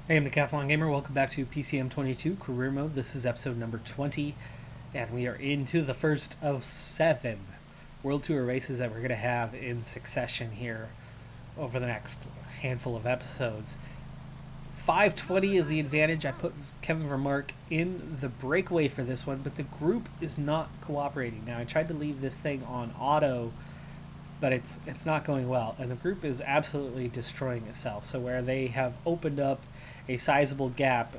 Hey, I'm Decathlon Gamer. Welcome back to PCM22 Career Mode. This is episode number 20, and we are into the first of 7 World Tour races that we're going to have in succession here over the next handful of episodes. 520 is the advantage. I put Kevin Vermark in the breakaway for this one, but the group is not cooperating. Now, I tried to leave this thing on auto, but it's not going well, and the group is absolutely destroying itself. So where they have opened up a sizable gap,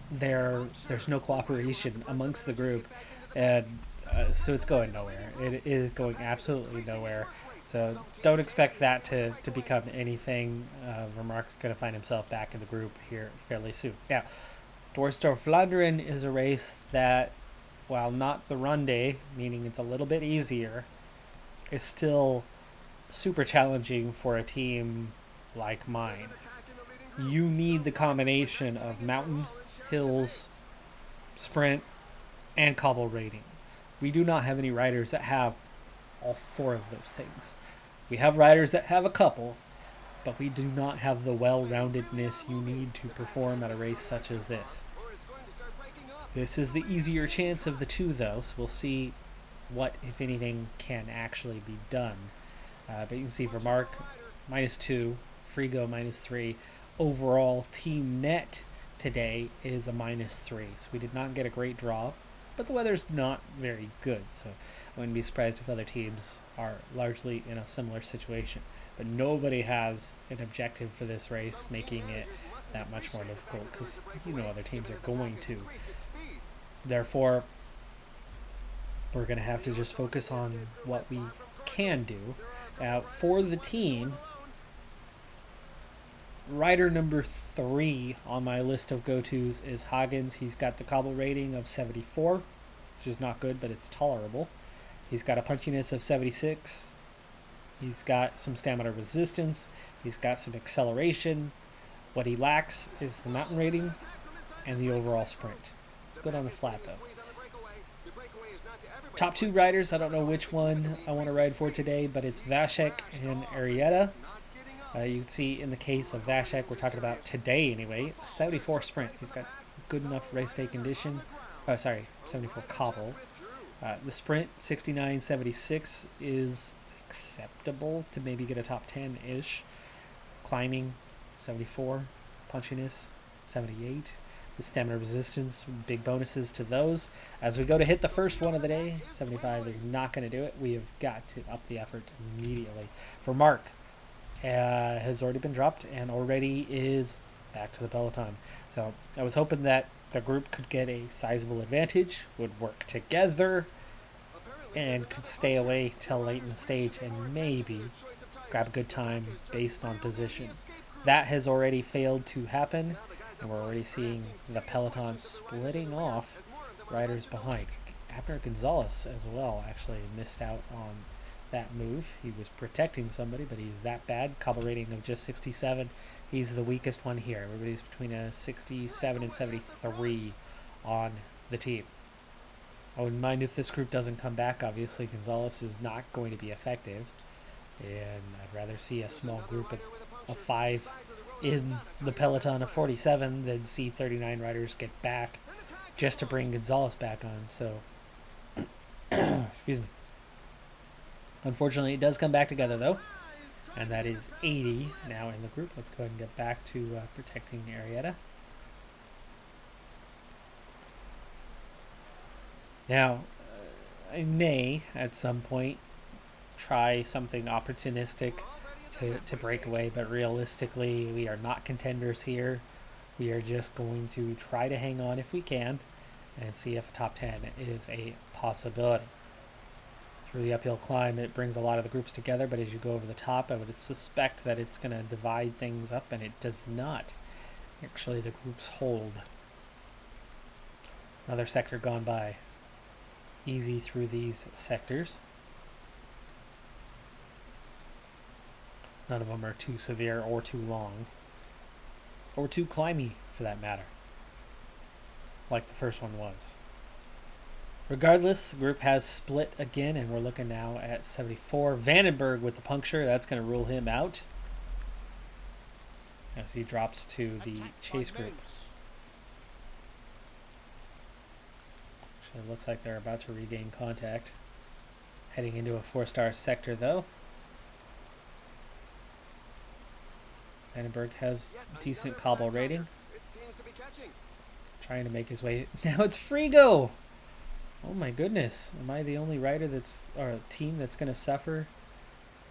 there's no cooperation amongst the group, and so it's going nowhere. It is going absolutely nowhere. So don't expect that to become anything. Vermark's going to find himself back in the group here fairly soon. Now, Dwarfstorm Flanders is a race that, while not the run day, meaning it's a little bit easier, is still super challenging for a team like mine. You need the combination of mountain, hills, sprint, and cobble rating. We do not have any riders that have all 4 of those things. We have riders that have a couple, but we do not have the well-roundedness you need to perform at a race such as this. This is the easier chance of the two, though, so we'll see what, if anything, can actually be done. But you can see Vermark -2, Frigo -3. Overall team net today is a -3, so we did not get a great draw, but the weather's not very good, so I wouldn't be surprised if other teams are largely in a similar situation. But nobody has an objective for this race, making it that much more difficult, because other teams are going to. Therefore, we're going to have to just focus on what we can do. Now, for the team, rider number 3 on my list of go-tos is Hagens. He's got the cobble rating of 74, which is not good, but it's tolerable. He's got a punchiness of 76. He's got some stamina resistance. He's got some acceleration. What he lacks is the mountain rating and the overall sprint. It's good on the flat, though. Top 2 riders, I don't know which one I want to ride for today, but it's Vashek and Arietta. You can see in the case of Vashek, we're talking about today anyway, 74 sprint. He's got good enough race day condition. 74 cobble. The sprint, 69.76, is acceptable to maybe get a top 10-ish. Climbing, 74. Punchiness, 78. The stamina resistance, big bonuses to those. As we go to hit the first one of the day, 75 is not going to do it. We have got to up the effort immediately. For Mark, has already been dropped and already is back to the Peloton. So I was hoping that the group could get a sizable advantage, would work together, and could stay away till late in the stage and maybe grab a good time based on position. That has already failed to happen, and we're already seeing the Peloton splitting off riders behind. Abner Gonzalez as well actually missed out on that move. He was protecting somebody, but he's that bad. Cobble rating of just 67. He's the weakest one here. Everybody's between a 67 and 73 on the team. I wouldn't mind if this group doesn't come back. Obviously, Gonzalez is not going to be effective, and I'd rather see a small group of 5 in the Peloton of 47 than see 39 riders get back just to bring Gonzalez back on. So, excuse me. Unfortunately, it does come back together, though, and that is 80 now in the group. Let's go ahead and get back to protecting Arietta. Now, I may, at some point, try something opportunistic to break away, but realistically, we are not contenders here. We are just going to try to hang on if we can and see if a top 10 is a possibility. Through the uphill climb, it brings a lot of the groups together, but as you go over the top, I would suspect that it's going to divide things up, and it does not. Actually, the groups hold. Another sector gone by. Easy through these sectors. None of them are too severe or too long, or too climby for that matter, like the first one was. Regardless, the group has split again, and we're looking now at 74. Vandenberg with the puncture, that's going to rule him out. as he drops to the chase group. Actually, it looks like they're about to regain contact. Heading into a 4-star sector, though. Koppenberg has a decent cobble rating. Trying to make his way. Now it's Frigo! Oh my goodness. Am I the only rider or team that's going to suffer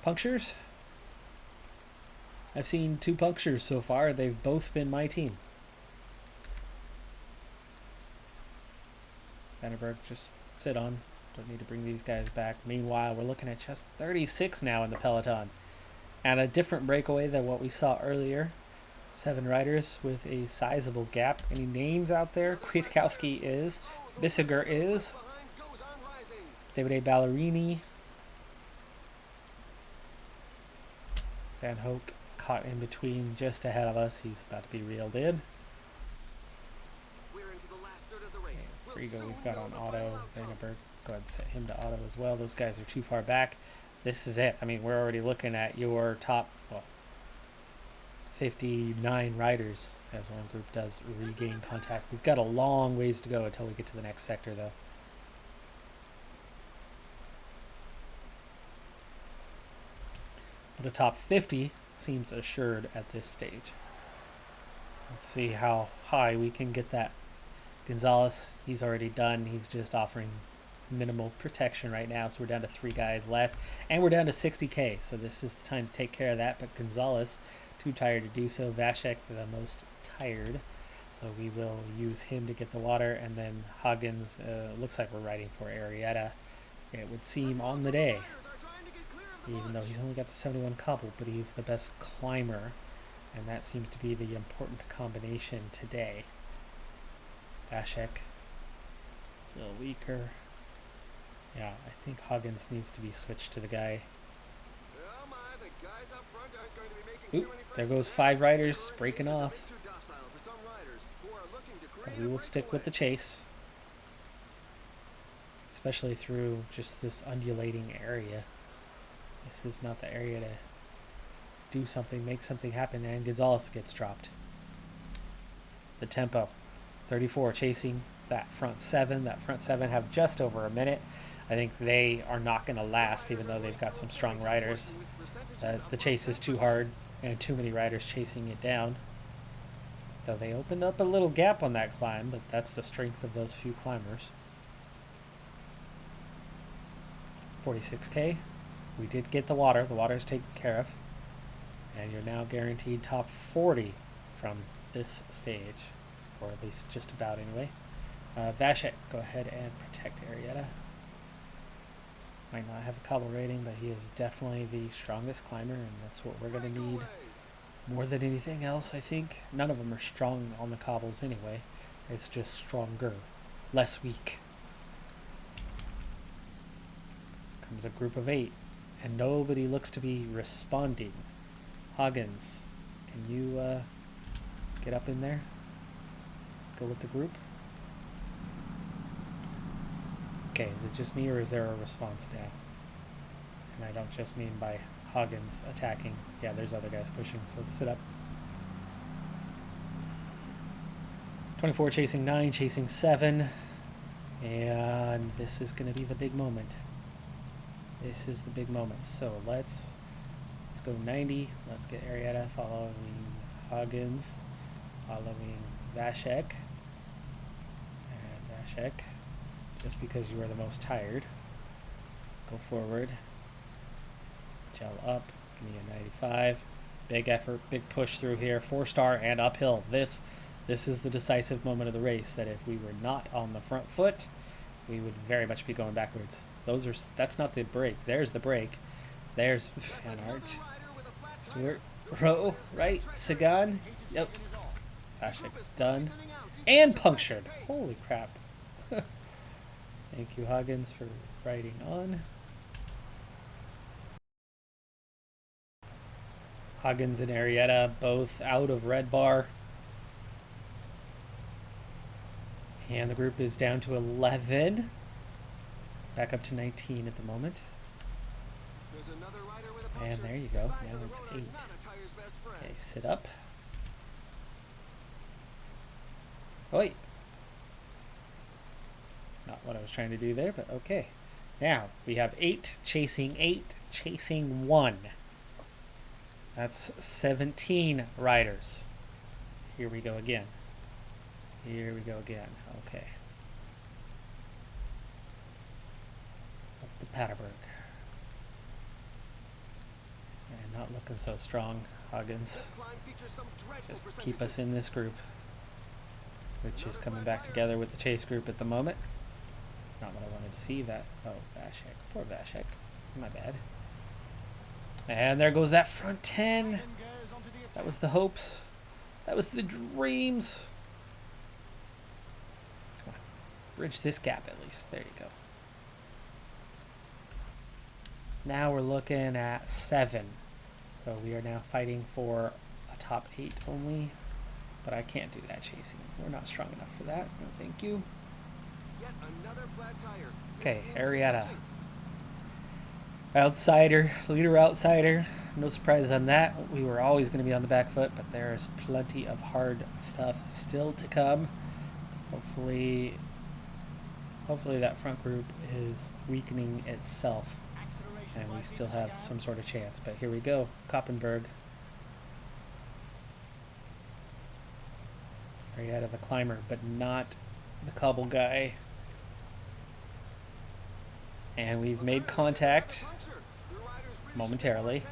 punctures? I've seen 2 punctures so far. They've both been my team. Koppenberg, just sit on. Don't need to bring these guys back. Meanwhile, we're looking at just 36 now in the Peloton. And a different breakaway than what we saw earlier. 7 riders with a sizable gap. Any names out there? Kwiatkowski is. Bissiger is. David A. Ballerini. Van Hoek caught in between just ahead of us. He's about to be reeled in. Frigo we've got on auto. Koppenberg, go ahead and set him to auto as well. Those guys are too far back. This is it. I mean, we're already looking at your top, 59 riders as one group does regain contact. We've got a long ways to go until we get to the next sector, though. But a top 50 seems assured at this stage. Let's see how high we can get that. Gonzalez, he's already done. He's just offering minimal protection right now, so we're down to 3 guys left, and we're down to 60k, so this is the time to take care of that. But Gonzalez, too tired to do so. Vashek, the most tired, so we will use him to get the water. And then Huggins, looks like we're riding for Arietta, it would seem, on the day, even though he's only got the 71 cobble, but he's the best climber, and that seems to be the important combination today. Vashek, a little weaker. Yeah, I think Huggins needs to be switched to the guy. Oop, there goes 5 riders breaking off. But we will stick with the chase, especially through just this undulating area. This is not the area to do something, make something happen, and Gonzalez gets dropped. The tempo, 34 chasing that front 7. That front 7 have just over a minute. I think they are not going to last, even though they've got some strong riders. The chase is too hard and too many riders chasing it down. Though they opened up a little gap on that climb, but that's the strength of those few climbers. 46k. We did get the water. The water is taken care of. And you're now guaranteed top 40 from this stage. Or at least just about anyway. Vashek, go ahead and protect Arietta. Might not have a cobble rating, but he is definitely the strongest climber, and that's what we're going to need more than anything else, I think. None of them are strong on the cobbles anyway. It's just stronger, less weak. Comes a group of 8, and nobody looks to be responding. Huggins, can you get up in there? Go with the group? Okay, is it just me, or is there a response now? And I don't just mean by Huggins attacking. Yeah, there's other guys pushing, so sit up. 24 chasing 9, chasing 7. And this is going to be the big moment. This is the big moment. So let's go 90. Let's get Arietta following Huggins, following Vashek. And Vashek, just because you are the most tired, go forward, gel up, give me a 95, big effort, big push through here, 4-star and uphill. This is the decisive moment of the race, that if we were not on the front foot, we would very much be going backwards. That's not the break. There's the break. There's Van Aert, Stewart, Rowe, right, Sagan, yep, Vashek's done, and punctured. Holy crap. Thank you, Huggins, for riding on. Huggins and Arietta both out of red bar. And the group is down to 11. Back up to 19 at the moment. And there you go. Now it's 8. Okay, sit up. Oh, wait. Not what I was trying to do there, but okay. Now, we have 8 chasing 1. That's 17 riders. Here we go again. Here we go again. Okay. Up the Paterberg. And not looking so strong, Huggins. Just keep us in this group, which is coming back together with the chase group at the moment. Not what I wanted to see. That. Oh, Vashek. Poor Vashek. My bad. And there goes that front 10. That was the hopes. That was the dreams. Come on. Bridge this gap at least. There you go. Now we're looking at 7. So we are now fighting for a top 8 only. But I can't do that chasing. We're not strong enough for that. No, thank you. Okay, Arietta. Outsider, leader outsider. No surprise on that. We were always going to be on the back foot, but there's plenty of hard stuff still to come. Hopefully that front group is weakening itself, and we still have some sort of chance. But here we go, Koppenberg. Arietta the climber, but not the Cobble guy. And we've made contact momentarily.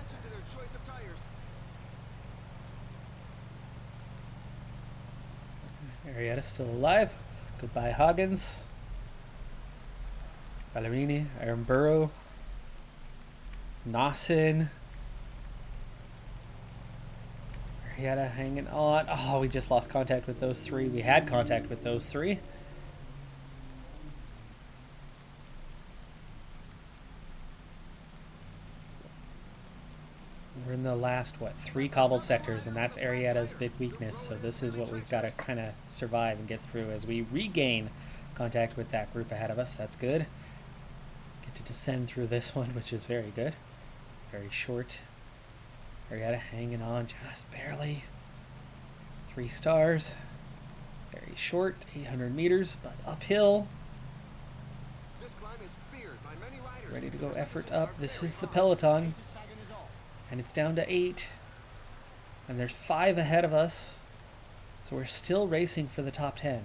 Arietta still alive. Goodbye, Huggins. Ballerini, Ironborough, Nawson. Arietta hanging on. Oh, we just lost contact with those 3. We had contact with those 3. We're in the last, 3 cobbled sectors, and that's Arietta's big weakness. So this is what we've got to kind of survive and get through as we regain contact with that group ahead of us. That's good. Get to descend through this one, which is very good. Very short. Arietta hanging on just barely. 3 stars. Very short, 800 meters, but uphill. Ready to go effort up. This is the Peloton. And it's down to 8. And there's 5 ahead of us. So we're still racing for the top 10.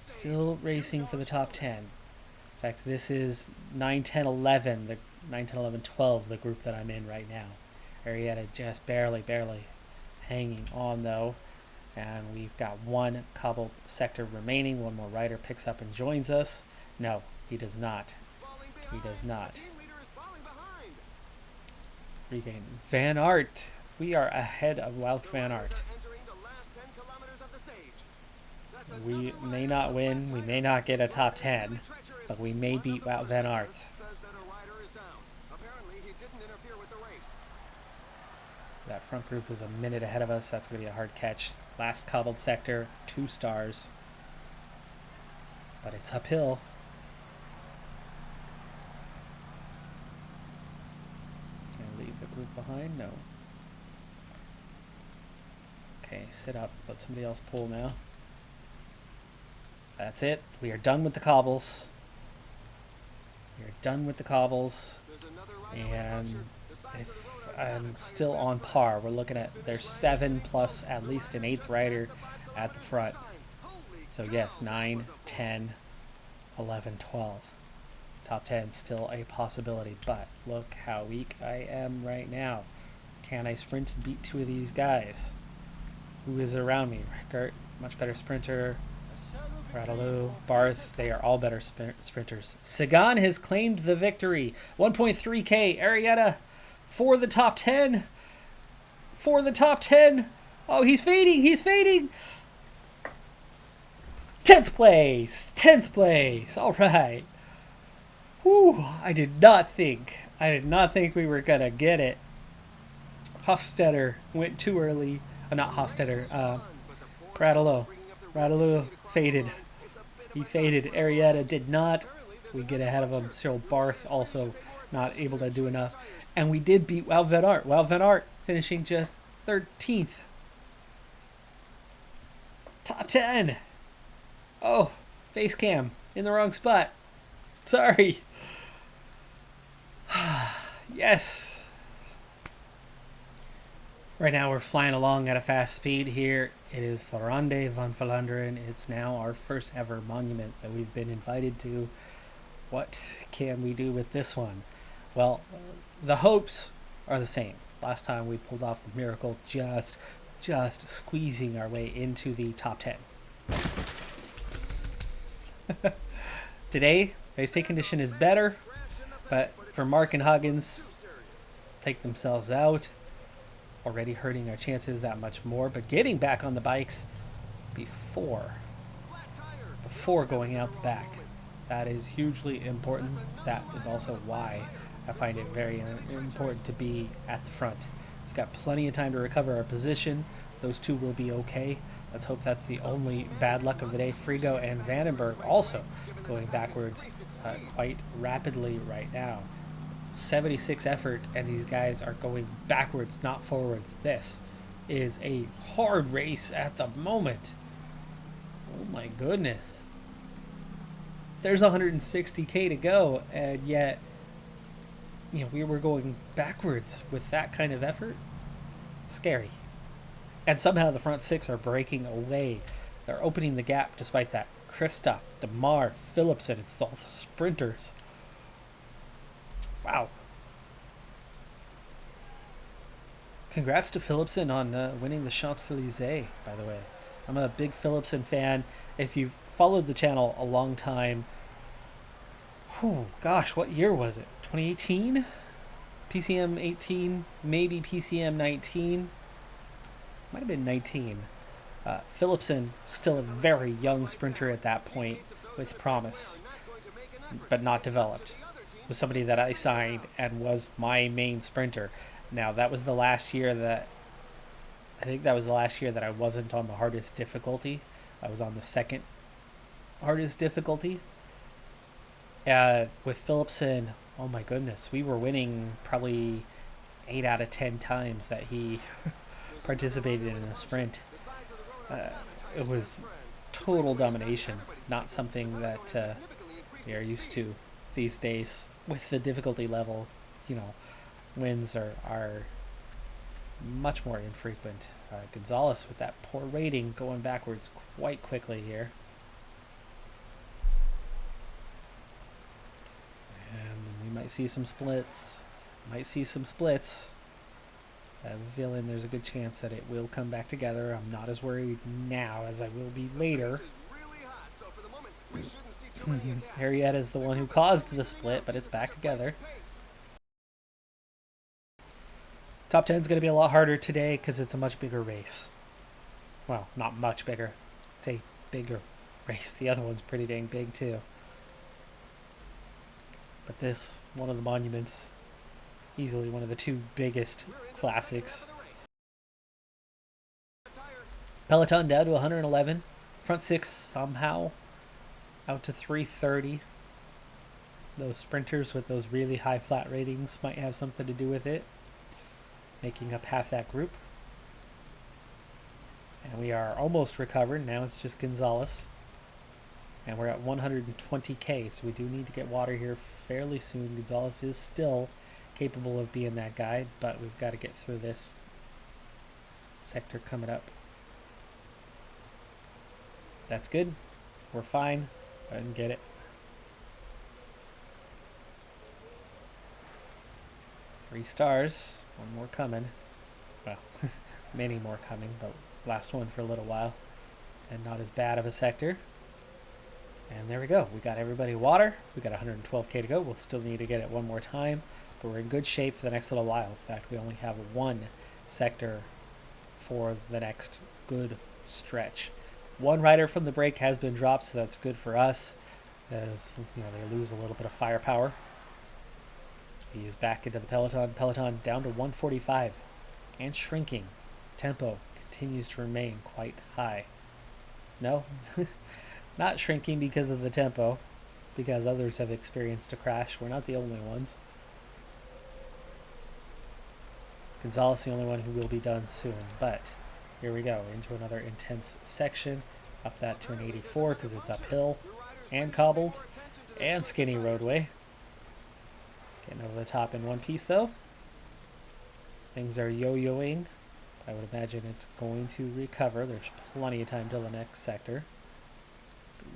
Still racing for the top 10. In fact, this is 9, 10, 11. The 9, 10, 11, 12, the group that I'm in right now. Arietta just barely hanging on, though. And we've got 1 cobbled sector remaining. 1 more rider picks up and joins us. No, he does not. He does not. Regain. Van Aert. We are ahead of Wout Van Aert. We may not win. We may not get a top 10. But we may beat Wout Van Aert. That front group is a minute ahead of us. That's going to be a hard catch. Last cobbled sector. 2 stars. But it's uphill. Group behind? No. Okay, sit up. Let somebody else pull now. That's it. We are done with the cobbles. We are done with the cobbles. And if I'm still on par, we're looking at there's 7 plus at least an 8th rider at the front. So yes, 9, 10, 11, 12. Top 10 still a possibility, but look how weak I am right now. Can I sprint and beat 2 of these guys? Who is around me? Rickert, much better sprinter. Radaloo, Barth, they are all better sprinters. Sagan has claimed the victory. 1.3k, Arietta for the top 10. For the top 10. Oh, he's fading, he's fading. 10th place, 10th place, all right. Whew, I did not think we were going to get it. Hofstetter went too early. Not Hofstetter. Radaloo faded. He faded. Arietta did not. We get ahead of him. Cyril Barth also not able to do enough. And we did beat Wout Van Aert. Wout Van Aert finishing just 13th. Top 10! Oh, face cam in the wrong spot. Sorry. Yes. Right now we're flying along at a fast speed here. It is the Ronde van Flanders. It's now our first ever monument that we've been invited to. What can we do with this one? Well, the hopes are the same. Last time we pulled off the miracle, just squeezing our way into the top 10. Today, race day condition is better, but for Mark and Huggins, take themselves out. Already hurting our chances that much more, but getting back on the bikes before going out the back. That is hugely important. That is also why I find it very important to be at the front. We've got plenty of time to recover our position. Those two will be okay. Let's hope that's the only bad luck of the day. Frigo and Vandenberg also going backwards quite rapidly right now. 76 effort, and these guys are going backwards, not forwards. This is a hard race at the moment. Oh my goodness. There's 160k to go, and yet, we were going backwards with that kind of effort. Scary. And somehow the front six are breaking away. They're opening the gap despite that. Christoph, DeMar, Philipsen, it's all the sprinters. Wow. Congrats to Philipsen on winning the Champs-Élysées, by the way. I'm a big Philipsen fan. If you've followed the channel a long time, gosh, what year was it? 2018? PCM 18, maybe PCM 19. Might have been 19. Philipsen, still a very young sprinter at that point, with promise, but not developed. Was somebody that I signed and was my main sprinter. Now, that was the last year that I wasn't on the hardest difficulty. I was on the second hardest difficulty. With Philipsen, oh my goodness, we were winning probably 8 out of 10 times that he participated in a sprint. It was total domination, not something that we are used to these days. With the difficulty level, wins are much more infrequent. Gonzalez with that poor rating going backwards quite quickly here. And we might see some splits. I have a feeling there's a good chance that it will come back together. I'm not as worried now as I will be later. Harriet is the one who caused the split, but it's back together. Top 10 is going to be a lot harder today because it's a much bigger race. Well, not much bigger. It's a bigger race. The other one's pretty dang big too. But this, one of the monuments, easily one of the two biggest classics. Peloton down to 111. Front six somehow out to 330. Those sprinters with those really high flat ratings might have something to do with it, making up half that group. And we are almost recovered. Now it's just Gonzalez. And we're at 120k, so we do need to get water here fairly soon. Gonzalez is still capable of being that guy, but we've got to get through this sector coming up. That's good. We're fine. I didn't get it. Three stars. One more coming. Well, many more coming, but last one for a little while. And not as bad of a sector. And there we go. We got everybody water. We got 112k to go. We'll still need to get it one more time, but we're in good shape for the next little while. In fact, we only have one sector for the next good stretch. One rider from the break has been dropped, so that's good for us, as they lose a little bit of firepower. He is back into the peloton. Peloton down to 145 and shrinking. Tempo continues to remain quite high. No, not shrinking because of the tempo, because others have experienced a crash. We're not the only ones. Gonzalez the only one who will be done soon, but Here we go, into another intense section. Up that to an 84 because it's uphill and cobbled and skinny roadway. Getting over the top in one piece though. Things are yo-yoing. I would imagine it's going to recover. There's plenty of time till the next sector.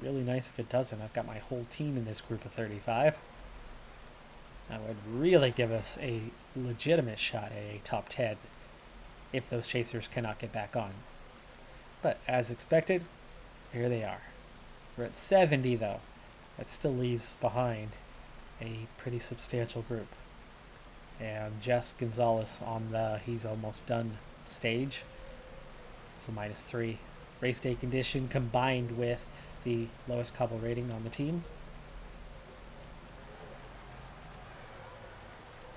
Be really nice if it doesn't. I've got my whole team in this group of 35. That would really give us a legitimate shot at a top 10 if those chasers cannot get back on. But as expected, here they are. We're at 70 though. That still leaves behind a pretty substantial group. And Jess Gonzalez on the he's almost done stage. It's the -3 race day condition combined with the lowest cobble rating on the team.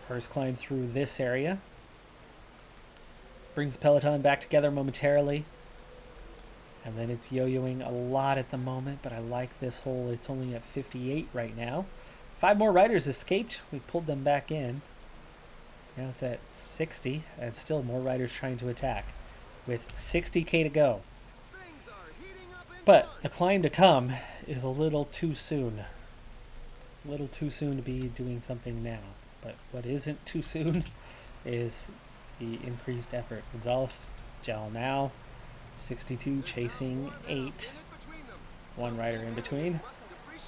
First climb through this area. Brings the Peloton back together momentarily. And then it's yo-yoing a lot at the moment, but I like this hole. It's only at 58 right now. 5 more riders escaped. We pulled them back in. So now it's at 60, and still more riders trying to attack with 60k to go. But the climb to come is a little too soon. A little too soon to be doing something now. But what isn't too soon is the increased effort. Gonzalez, gel now. 62 chasing 8. One rider in between.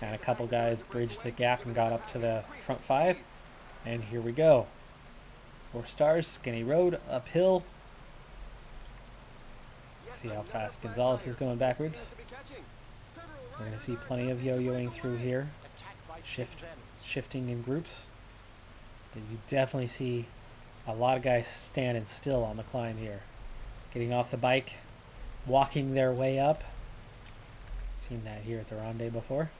And a couple guys bridged the gap and got up to the front 5. And here we go. 4 stars, skinny road, uphill. Let's see how fast Gonzalez is going backwards. We're going to see plenty of yo-yoing through here. Shifting in groups. But you definitely see a lot of guys standing still on the climb here. Getting off the bike, walking their way up. Seen that here at the Ronde before.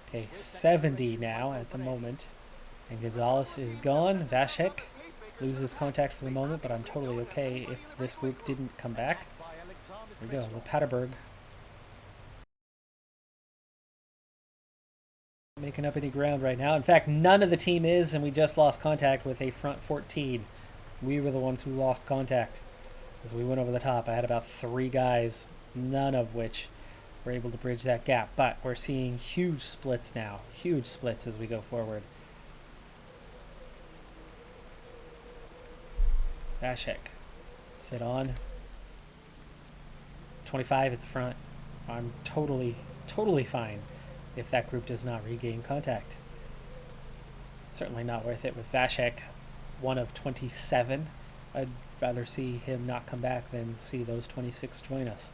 Okay, 70 now at the moment. And Gonzalez is gone. Vashek loses contact for the moment, but I'm totally okay if this group didn't come back. Here we go, the Koppenberg. Making up any ground right now. In fact, none of the team is, and we just lost contact with a front 14. We were the ones who lost contact as we went over the top. I had about 3 guys, none of which were able to bridge that gap. But we're seeing huge splits now. Huge splits as we go forward. Vashek, sit on. 25 at the front. I'm totally fine if that group does not regain contact. Certainly not worth it with Vashek, 1 of 27. I'd rather see him not come back than see those 26 join us.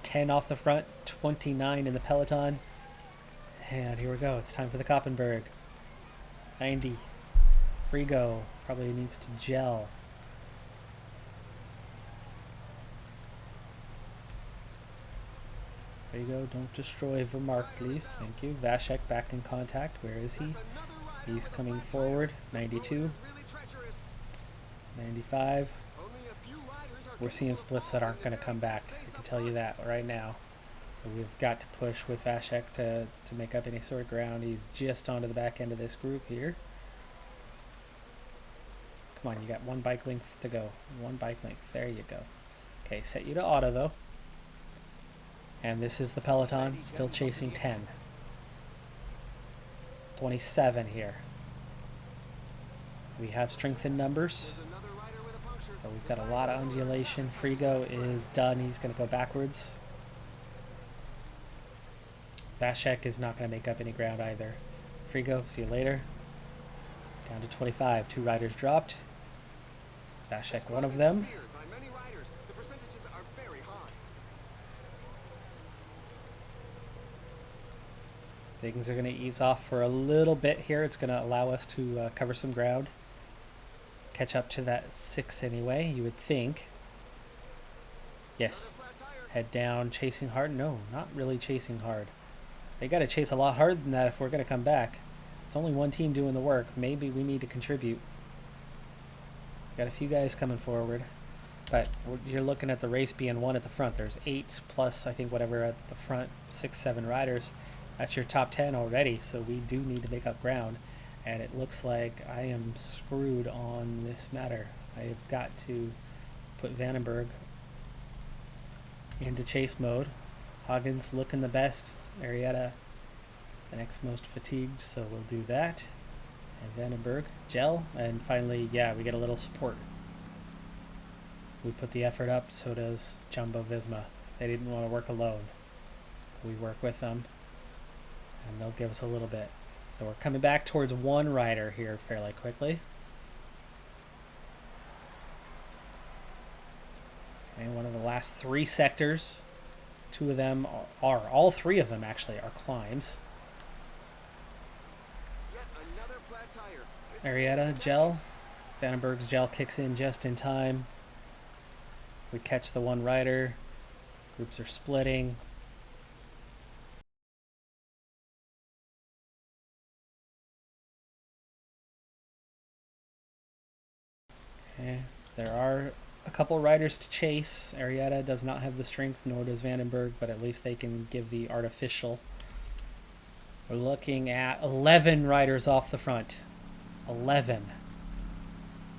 10 off the front, 29 in the Peloton. And here we go. It's time for the Koppenberg. 90. Frigo probably needs to gel. There you go. Don't destroy Vermark, please. Thank you. Vashek back in contact. Where is he? He's coming forward. 92. 95. We're seeing splits that aren't going to come back. I can tell you that right now. So we've got to push with Vashek to make up any sort of ground. He's just onto the back end of this group here. Come on, you got 1 bike length to go. 1 bike length. There you go. Okay, set you to auto though. And this is the Peloton, still chasing 10. 27 here. We have strength in numbers. But we've got a lot of undulation. Frigo is done. He's going to go backwards. Vashek is not going to make up any ground either. Frigo, see you later. Down to 25. 2 riders dropped. Vashek, one of them. Things are going to ease off for a little bit here. It's going to allow us to cover some ground. Catch up to that 6 anyway, you would think. Yes. Head down, chasing hard. No, not really chasing hard. They got to chase a lot harder than that if we're going to come back. It's only one team doing the work. Maybe we need to contribute. Got a few guys coming forward. But you're looking at the race being 1 at the front. There's 8 plus, I think, whatever at the front, 6, 7 riders. That's your top 10 already, so we do need to make up ground. And it looks like I am screwed on this matter. I have got to put Vandenberg into chase mode. Hagens looking the best. Arietta the next most fatigued, so we'll do that. And Vandenberg, gel, and finally, yeah, we get a little support. We put the effort up, so does Jumbo Visma. They didn't want to work alone. We work with them, and they'll give us a little bit. So we're coming back towards one rider here fairly quickly. Okay, one of the last three sectors. Two of them are all three of them actually are climbs. Arietta, gel. Vandenberg's gel kicks in just in time. We catch the one rider. Groups are splitting. Okay, there are a couple riders to chase. Arietta does not have the strength, nor does Vandenberg, but at least they can give the artificial. We're looking at 11 riders off the front. 11.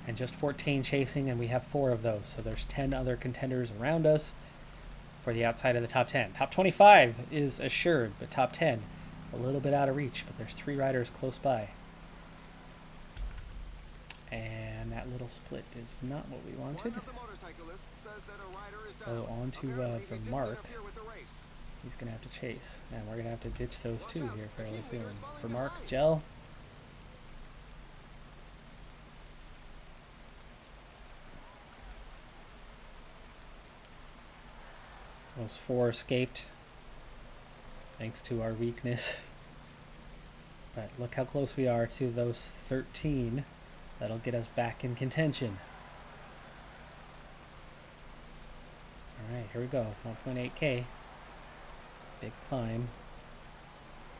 And just 14 chasing, and we have 4 of those. So there's 10 other contenders around us for the outside of the top 10. Top 25 is assured, but top 10, a little bit out of reach, but there's 3 riders close by. And that little split is not what we wanted. So on to for Mark. He's going to have to chase. And we're going to have to ditch those 2 here fairly soon. For Mark, gel. Those 4 escaped thanks to our weakness. But look how close we are to those 13. That'll get us back in contention. Alright, here we go. 1.8k. Big climb.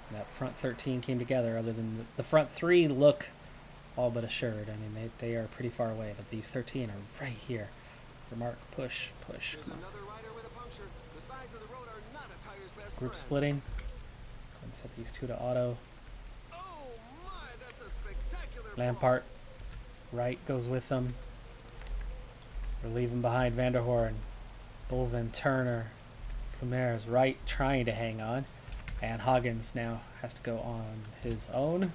And that front 13 came together, other than the front 3 look all but assured. I mean, they are pretty far away, but these 13 are right here. Remark, push, push. Come on. Group splitting. Go ahead and set these 2 to auto. Lampart, right, goes with them. We're leaving behind Vanderhorn. Bolvin, Turner, Plumer's right, trying to hang on. And Hagens now has to go on his own.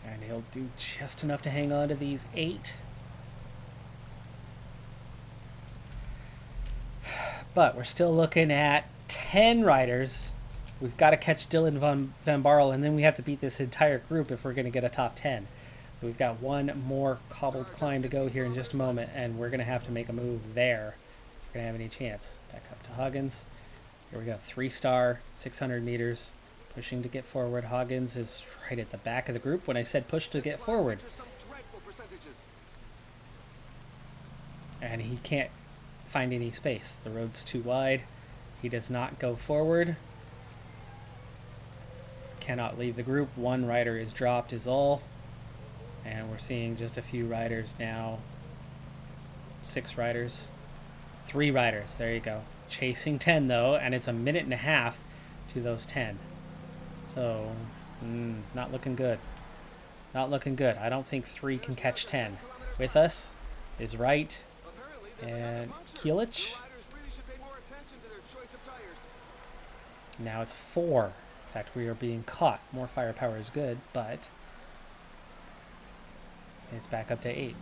And he'll do just enough to hang on to these 8. But we're still looking at 10 riders. We've got to catch Dylan Van Barle, and then we have to beat this entire group if we're going to get a top 10. So we've got one more cobbled climb to go here in just a moment, and we're going to have to make a move there if we're going to have any chance. Back up to Hagens. Here we go, 3-star, 600 meters, pushing to get forward. Hagens is right at the back of the group when I said push to get forward. And he can't find any space. The road's too wide. He does not go forward. Cannot leave the group. One rider is dropped is all. And we're seeing just a few riders now. 6 riders. 3 riders. There you go. Chasing 10 though, and it's a minute and a half to those 10. So, not looking good. Not looking good. I don't think 3 can catch 10. With us is right. And Kielich. Now it's 4. In fact, we are being caught. More firepower is good, but it's back up to 8.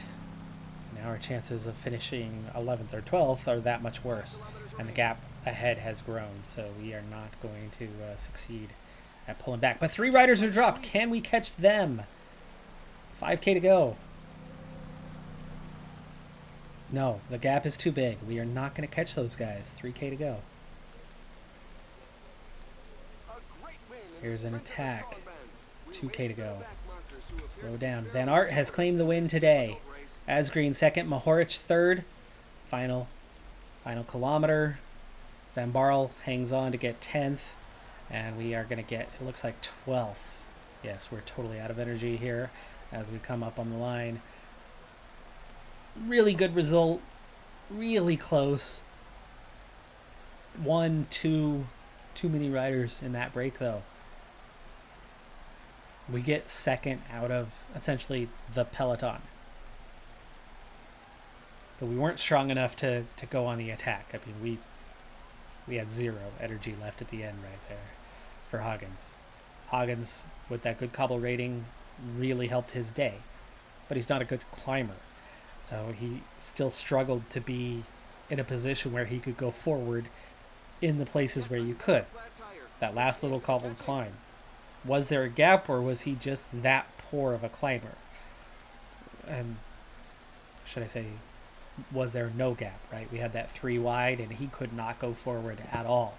So now our chances of finishing 11th or 12th are that much worse. And the gap ahead has grown, so we are not going to succeed at pulling back. But 3 riders are dropped. Can we catch them? 5k to go. No, the gap is too big. We are not going to catch those guys. 3k to go. Here's an attack. 2k to go. Slow down. Van Aert has claimed the win today. Asgreen second. Mahorich third. Final kilometer. Van Barle hangs on to get 10th. And we are going to get, it looks like 12th. Yes, we're totally out of energy here as we come up on the line. Really good result. Really close. 1, 2, too many riders in that break though. We get second out of essentially the Peloton. but we weren't strong enough to go on the attack. I mean, we had zero energy left at the end right there for Hagens. Hagens, with that good cobble rating, really helped his day, but he's not a good climber. So he still struggled to be in a position where he could go forward in the places where you could. That last little cobbled climb. Was there a gap, or was he just that poor of a climber? And should I say, was there no gap, right? We had that 3 wide and he could not go forward at all.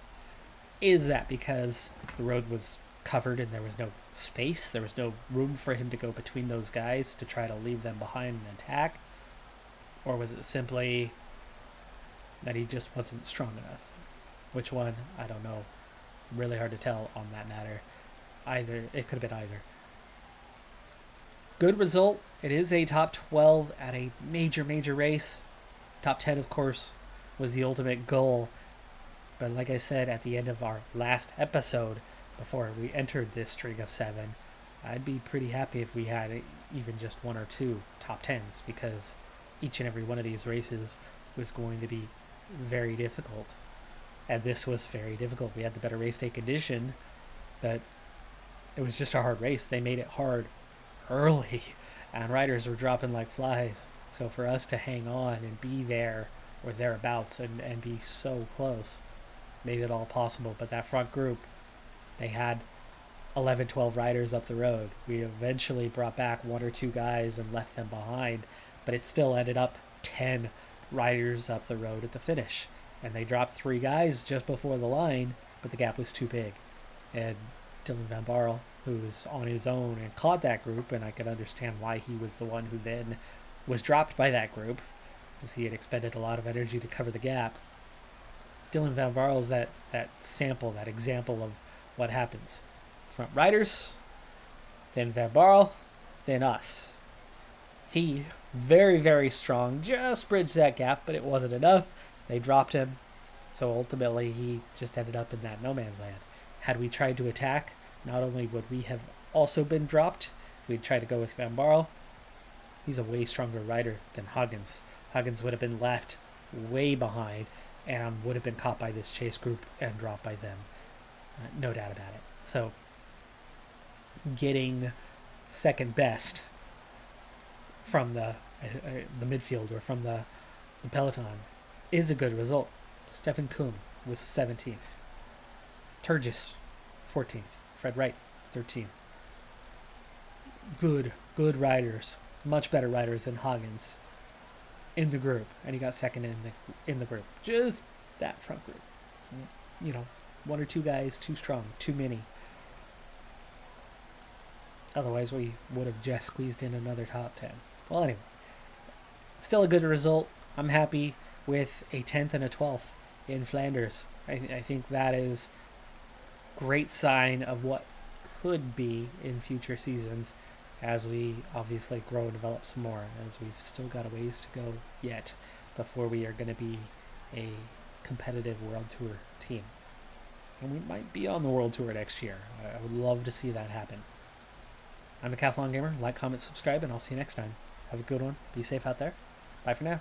Is that because the road was covered and there was no space? There was no room for him to go between those guys to try to leave them behind and attack? Or was it simply that he just wasn't strong enough? Which one? I don't know. Really hard to tell on that matter. It could have been either. Good result. It is a top 12 at a major race. Top 10, of course, was the ultimate goal. But like I said at the end of our last episode, before we entered this string of 7, I'd be pretty happy if we had even just 1 or 2 top 10s, because each and every one of these races was going to be very difficult. And this was very difficult. We had the better race day condition, but it was just a hard race. They made it hard early, and riders were dropping like flies. So for us to hang on and be there or thereabouts and be so close made it all possible. But that front group, they had 11, 12 riders up the road. We eventually brought back 1 or 2 guys and left them behind, but it still ended up 10 riders up the road at the finish. And they dropped 3 guys just before the line, but the gap was too big. And Dylan Van Barle, who was on his own and caught that group, and I could understand why he was the one who then was dropped by that group, as he had expended a lot of energy to cover the gap. Dylan Van Barle is that sample, that example of what happens. Front riders, then Van Barle, then us. He, very strong, just bridged that gap, but it wasn't enough. They dropped him, so ultimately he just ended up in that no man's land. Had we tried to attack, not only would we have also been dropped, if we'd tried to go with Van Barle, he's a way stronger rider than Hagens. Hagens would have been left way behind and would have been caught by this chase group and dropped by them. No doubt about it. So, getting second best from the midfield or from the Peloton is a good result. Stefan Kuhn was 17th. Turgis, 14th. Fred Wright, 13th. Good riders. Much better riders than Hagens in the group. And he got second in the group. Just that front group. 1 or 2 guys too strong. Too many. Otherwise, we would have just squeezed in another top 10. Well, anyway. Still a good result. I'm happy with a 10th and a 12th in Flanders. I think that is great sign of what could be in future seasons as we obviously grow and develop some more, as we've still got a ways to go yet before we are going to be a competitive World Tour team. And we might be on the World Tour next year. I would love to see that happen. I'm Decathlon Gamer. Like, comment, subscribe, and I'll see you next time. Have a good one. Be safe out there. Bye for now.